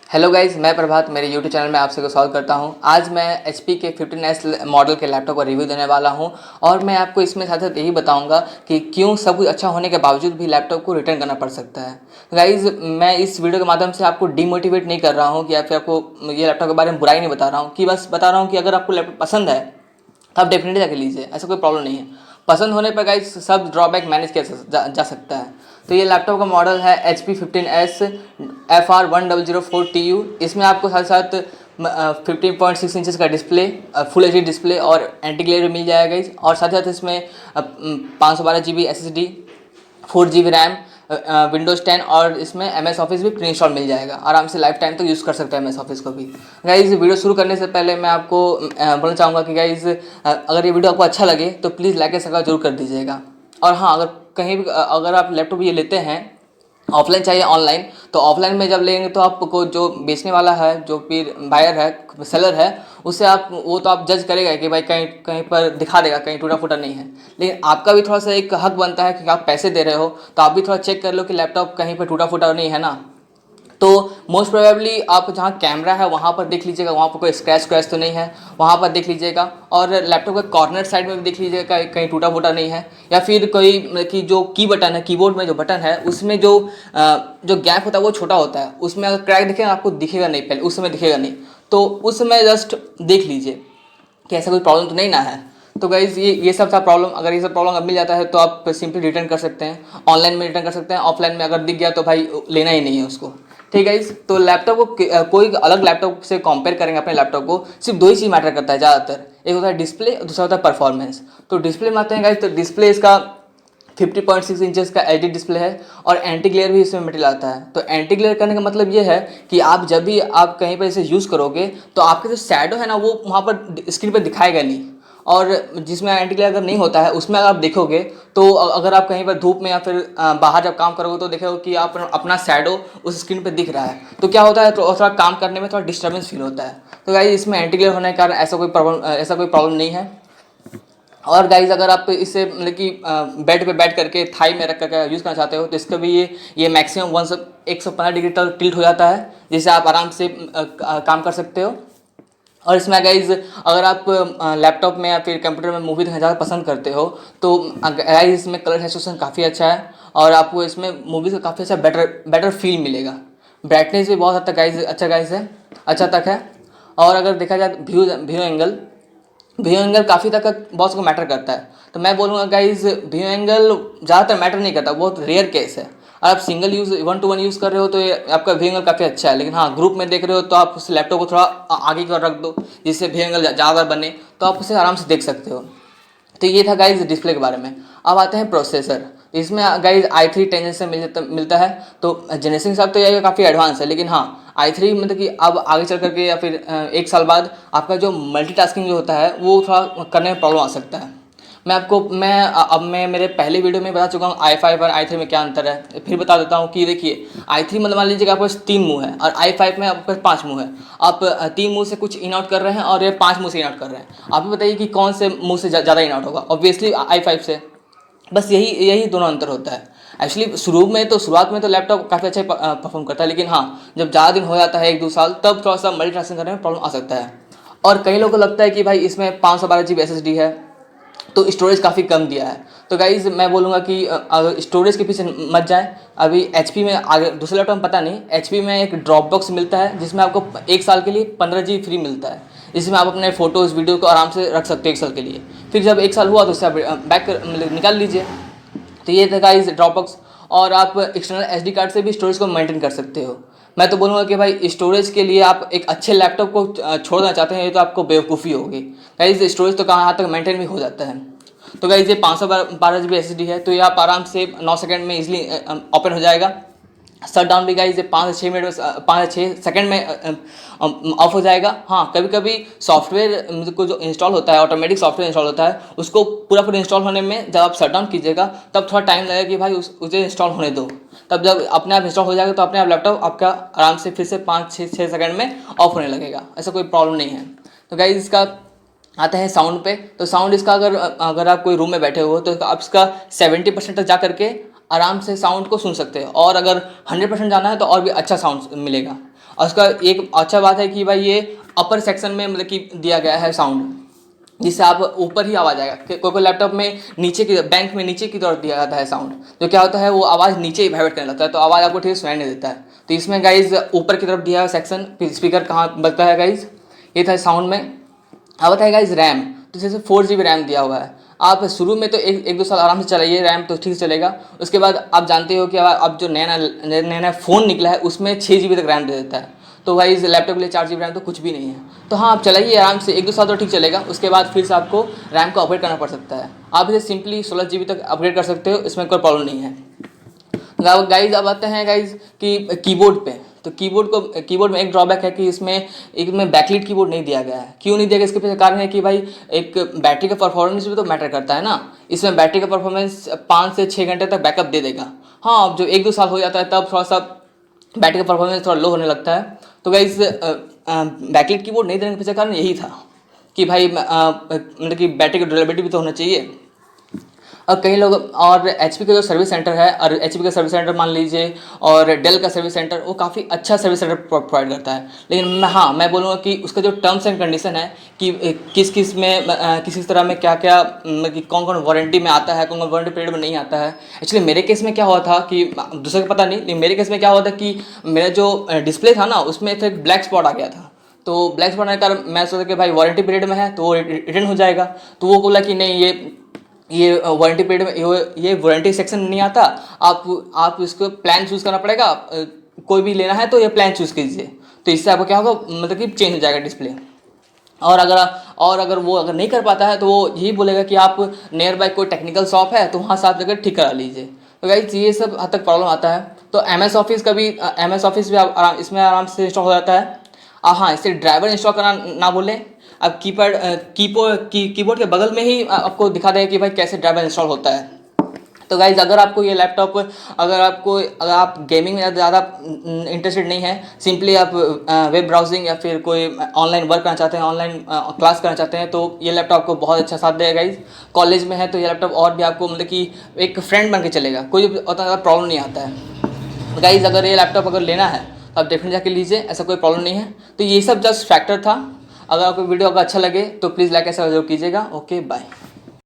Hello guys, मैं प्रभात मेरे YouTube channel में आप सबको स्वागत करता हूं। आज मैं HP के 15S मॉडल के लैपटॉप का रिव्यू देने वाला हूं और मैं आपको इसमें साथ साथ यही बताऊंगा कि क्यों सब कुछ अच्छा होने के बावजूद भी लैपटॉप को रिटर्न करना पड़ सकता है। गाइज, मैं इस वीडियो के माध्यम से आपको डिमोटिवेट नहीं कर रहा हूँ कि या फिर आपको ये लैपटॉप के बारे में बुराई नहीं बता रहा हूँ, कि बस बता रहा हूँ कि अगर आपको लैपटॉप पसंद है तो आप डेफिनेटली जाके लीजिए, ऐसा कोई प्रॉब्लम नहीं है। पसंद होने पर गाइज सब ड्रॉबैक मैनेज किया जा सकता है। तो ये लैपटॉप का मॉडल है HP 15S FR1004TU। इसमें आपको साथ साथ 15.6 इंचज़ का display, full H D display और एंटी ग्लेयर भी मिल जाएगा गाइज। और साथ साथ इसमें 512 GB SSD, 4 GB RAM, Windows 10 और इसमें MS ऑफिस भी प्री इंस्टॉल मिल जाएगा। आराम से लाइफ टाइम तक यूज़ कर सकते हैं MS ऑफिस को भी। गाइज़, वीडियो शुरू करने से पहले मैं आपको बोलना चाहूँगा कि गाइज़, अगर ये वीडियो आपको अच्छा लगे तो प्लीज़ लाइक एंड सब्सक्राइब जरूर कर दीजिएगा। और हाँ, अगर कहीं भी अगर आप लैपटॉप ये लेते हैं, ऑफलाइन चाहिए ऑनलाइन, तो ऑफलाइन में जब लेंगे तो आपको जो बेचने वाला है, जो फिर बायर है, सेलर है, उससे आप वो तो आप जज करेगा कि भाई कहीं कहीं पर दिखा देगा कहीं टूटा फूटा नहीं है। लेकिन आपका भी थोड़ा सा एक हक बनता है कि आप पैसे दे रहे हो तो आप भी थोड़ा चेक कर लो कि लैपटॉप कहीं पर टूटा फूटा नहीं है ना। तो मोस्ट प्रोबेबली आप जहाँ कैमरा है वहाँ पर देख लीजिएगा, वहाँ पर कोई स्क्रैच स्क्रैच तो नहीं है, वहाँ पर देख लीजिएगा। और लैपटॉप के कॉर्नर साइड में भी देख लीजिएगा कहीं टूटा फूटा नहीं है, या फिर कोई कि जो की बटन है, कीबोर्ड में जो बटन है उसमें जो गैप होता है वो छोटा होता है, उसमें अगर क्रैक दिखेगा आपको दिखेगा नहीं, पहले उस समय दिखेगा नहीं, तो उस समय जस्ट देख लीजिए कि ऐसा कोई प्रॉब्लम तो नहीं ना है। तो गाइज़, ये सब था प्रॉब्लम। अगर ये सब प्रॉब्लम अब मिल जाता है तो आप सिंपली रिटर्न कर सकते हैं, ऑनलाइन में रिटर्न कर सकते हैं। ऑफलाइन में अगर दिख गया तो भाई लेना ही नहीं है उसको। ठीक है गाइज़, तो लैपटॉप को कोई अलग लैपटॉप से कंपेयर करेंगे अपने लैपटॉप को, सिर्फ दो ही चीज़ मैटर करता है ज़्यादातर। एक होता है डिस्प्ले और दूसरा होता है परफॉर्मेंस। तो डिस्प्ले में आते हैं गाइज़, तो डिस्प्ले इसका 50.6 इंचज़ का एलईडी डिस्प्ले है और एंटी ग्लेयर भी इसमें मटेरियल आता है। तो एंटी ग्लेयर करने का मतलब ये है कि आप जब भी आप कहीं पर इसे यूज़ करोगे तो आपका जो शैडो है ना वो वहाँ पर स्क्रीन पर दिखाएगा नहीं। और जिसमें एंटी ग्लेयर अगर नहीं होता है उसमें अगर आप देखोगे तो अगर आप कहीं पर धूप में या फिर बाहर जब काम करोगे तो देखोगे कि आप अपना शैडो उस स्क्रीन पर दिख रहा है, तो क्या होता है, तो थोड़ा काम करने में थोड़ा डिस्टर्बेंस फील होता है। तो गाइस, इसमें एंटी ग्लेयर होने के कारण ऐसा कोई प्रॉब्लम नहीं है। और गाइज, अगर आप इसे मतलब कि बेड पे बैठ करके थाई में रख करके यूज़ करना चाहते हो तो इसका भी ये मैक्सिमम 115 डिग्री तक टिल्ट हो जाता है, जिससे आप आराम से काम कर सकते हो। और इसमें गाइज, अगर आप लैपटॉप में या फिर कंप्यूटर में मूवी देखना ज़्यादा पसंद करते हो तो गाइज इसमें कलर सैचुरेशन काफ़ी अच्छा है और आपको इसमें मूवी का काफ़ी अच्छा बेटर फील मिलेगा। ब्राइटनेस भी बहुत हद तक गाइज अच्छा तक है। और अगर देखा जाए व्यू एंगल काफ़ी तक बहुत को मैटर करता है। तो मैं बोलूँगा गाइज, व्यू एंगल ज़्यादातर मैटर नहीं करता, बहुत रेयर केस है। अगर आप सिंगल यूज़ 1-to-1 यूज़ कर रहे हो तो ये आपका व्यू एंगल काफ़ी अच्छा है। लेकिन हाँ, ग्रुप में देख रहे हो तो आप उस लैपटॉप को थोड़ा आगे की ओर रख दो जिससे व्यू एंगल ज़्यादा बने, तो आप उसे आराम से देख सकते हो। तो ये था गाइज डिस्प्ले के बारे में। अब आते हैं प्रोसेसर। इसमें गाइज i3 10 से मिलता है, तो जनरेशन हिसाब तो ये काफ़ी एडवांस है। लेकिन हाँ, i3 मतलब कि अब आगे चल करके या फिर 1 साल बाद आपका जो मल्टीटास्किंग जो होता है वो थोड़ा करने में प्रॉब्लम आ सकता है। मैं मेरे पहले वीडियो में बता चुका हूँ i5 और i3 में क्या अंतर है। फिर बता देता हूँ कि देखिए, i3 मतलब मान लीजिए कि आपके पास 3 मुँह है और i5 में आपके पास 5 मुँह है। आप 3 मुँह से कुछ इन आउट कर रहे हैं और ये 5 मुँह से इन आउट कर रहे हैं। आप भी बताइए कि कौन से मुँह से ज़्यादा इन आउट होगा? ऑब्वियसली i5 से। बस यही दोनों अंतर होता है। एक्चुअली शुरुआत में तो लैपटॉप काफ़ी अच्छा परफॉर्म करता है, लेकिन हाँ, जब ज़्यादा दिन हो जाता है 1-2 साल, तब थोड़ा सा मल्टीटास्किंग करने में प्रॉब्लम आ सकता है। और कई लोगों को लगता है कि भाई इसमें 512 GB SSD है तो स्टोरेज काफ़ी कम दिया है। तो गाइज़, मैं बोलूँगा कि अगर स्टोरेज के पीछे मत जाएं। अभी HP में आगे दूसरे लैपटॉप में पता नहीं, HP में एक ड्रॉप बॉक्स मिलता है जिसमें आपको 1 साल के लिए 15 GB फ्री मिलता है, जिसमें आप अपने फ़ोटोज़ वीडियो को आराम से रख सकते हो 1 साल के लिए। फिर जब 1 साल हुआ तो उससे आप मतलब निकाल लीजिए। तो ये था गाइस ड्रॉप बॉक्स। और आप एक्सटर्नल SD कार्ड से भी स्टोरेज को मेंटेन कर सकते हो। मैं तो बोलूँगा कि भाई स्टोरेज के लिए आप एक अच्छे लैपटॉप को छोड़ना चाहते हैं, ये तो आपको बेवकूफ़ी होगी। गाइस, स्टोरेज तो कहाँ तक मेंटेन भी हो जाता है। तो गाइस, ये 512 GB SSD है, तो ये आप आराम से 9 सेकंड में इजीली ओपन हो जाएगा। शट डाउन भी गाइस 5 से 6 मिनट में 5 से 6 सेकंड में ऑफ हो जाएगा। हाँ, कभी कभी सॉफ्टवेयर को जो इंस्टॉल होता है, ऑटोमेटिक सॉफ्टवेयर इंस्टॉल होता है, उसको पूरा इंस्टॉल होने में जब आप शट डाउन कीजिएगा तब थोड़ा टाइम लगेगा कि भाई उसे इंस्टॉल होने दो। तब जब अपने आप इंस्टॉल हो जाएगा तो अपने आप लैपटॉप आपका आराम से फिर से 5-6 सेकंड में ऑफ होने लगेगा, ऐसा कोई प्रॉब्लम नहीं है। तो गाइस, इसका आते हैं साउंड पे। तो साउंड इसका अगर आप कोई रूम में बैठे हो तो आप इसका 70% तक जा करके आराम से साउंड को सुन सकते हो, और अगर 100% जाना है तो और भी अच्छा साउंड मिलेगा। और उसका एक अच्छा बात है कि भाई ये अपर सेक्शन में मतलब कि दिया गया है साउंड, जिससे आप ऊपर ही आवाज़ आएगा। कोई कोई लैपटॉप में नीचे की बैंक में नीचे की तरफ दिया जाता है साउंड, तो क्या होता है वो आवाज़ नीचे ही वाइब्रेट करने लगता है, तो आवाज़ आपको ठीक से सुनाई नहीं देता है। तो इसमें गाइज ऊपर की तरफ दिया है सेक्शन, स्पीकर कहाँ बजता है गाइज, ये था साउंड में। अब बताइए गाइज रैम, तो जैसे 4 GB रैम दिया हुआ है। आप शुरू में तो एक दो साल आराम से चलाइए, रैम तो ठीक से चलेगा। उसके बाद आप जानते हो कि अब जो नया नया फ़ोन निकला है उसमें 6 GB तक रैम दे देता है। तो भाई इस लैपटॉप के लिए 4 GB रैम तो कुछ भी नहीं है। तो हाँ, आप चलाइए आराम से, एक दो साल तो ठीक चलेगा, उसके बाद फिर से आपको रैम को अपग्रेड करना पड़ सकता है। आप इसे सिंपली 16 GB तक अपग्रेड कर सकते हो, इसमें कोई प्रॉब्लम नहीं है। गाइज अब आते हैं गाइज कि कीबोर्ड पे। तो कीबोर्ड में एक ड्रॉबैक है कि इसमें बैकलिट कीबोर्ड नहीं दिया गया है। क्यों नहीं दिया गया, इसके पीछे कारण है कि भाई एक बैटरी का परफॉर्मेंस भी तो मैटर करता है ना। इसमें बैटरी का परफॉर्मेंस 5 से 6 घंटे तक बैकअप दे देगा। हाँ, अब जो एक दो साल हो जाता है तब थोड़ा सा बैटरी का परफॉर्मेंस थोड़ा लो होने लगता है। तो गाइज बैकलिट कीबोर्ड नहीं देने के पीछे कारण यही था कि भाई मतलब कि बैटरी की ड्यूरेबिलिटी भी तो होना चाहिए। और कई लोग, और HP का जो सर्विस सेंटर है, और HP का सर्विस सेंटर मान लीजिए, और डेल का सर्विस सेंटर, वो काफ़ी अच्छा सर्विस सेंटर प्रोवाइड करता है। लेकिन हाँ, मैं बोलूँगा कि उसका जो टर्म्स एंड कंडीशन है कि किस किस में किस तरह में क्या क्या, कि कौन कौन वारंटी में आता है, कौन कौन वारंटी पीरियड में नहीं आता है। एक्चुअली मेरे केस में क्या हुआ था कि दूसरे को पता नहीं, लेकिन मेरे केस में क्या हुआ था कि मेरा जो डिस्प्ले था ना उसमें एक ब्लैक स्पॉट आ गया था। तो ब्लैक स्पॉट आने के कारण मैं सोचा कि भाई वारंटी पीरियड में है तो वो रिटर्न हो जाएगा। तो वो बोला कि नहीं, ये वारंटी पीरियड में ये वारंटी सेक्शन नहीं आता, आप इसको प्लान चूज़ करना पड़ेगा। कोई भी लेना है तो ये प्लान चूज़ कीजिए, तो इससे आपको क्या होगा, मतलब कि चेंज हो जाएगा डिस्प्ले। और अगर वो नहीं कर पाता है तो वो यही बोलेगा कि आप नियर बाय कोई टेक्निकल शॉप है तो वहाँ से आप जाकर ठीक करा लीजिए। तो गाइस ये सब हद तक प्रॉब्लम आता है। तो MS ऑफिस का भी इसमें आराम से इंस्टॉल हो जाता है। हाँ, इसे ड्राइवर इंस्टॉल करना ना भूलें। अब कीबोर्ड के बगल में ही आपको दिखा देगा कि भाई कैसे ड्राइवर इंस्टॉल होता है। तो गाइज अगर आपको ये लैपटॉप, अगर आप गेमिंग में ज़्यादा इंटरेस्टेड नहीं है, सिंपली आप वेब ब्राउजिंग या फिर कोई ऑनलाइन वर्क करना चाहते हैं, ऑनलाइन क्लास करना चाहते हैं, तो ये लैपटॉप आपको बहुत अच्छा साथ देगा गाइज। कॉलेज में है तो ये लैपटॉप और भी आपको मतलब कि एक फ्रेंड बन के चलेगा, कोई उतना ज़्यादा प्रॉब्लम नहीं आता है। तो गाइज अगर ये लैपटॉप अगर लेना है तो आप डेफिनेटली जाके लीजिए, ऐसा कोई प्रॉब्लम नहीं है। तो ये सब जस्ट फैक्टर था। अगर आपको वीडियो अगर अच्छा लगे तो प्लीज़ लाइक ऐसा जरूर कीजिएगा। Okay, bye.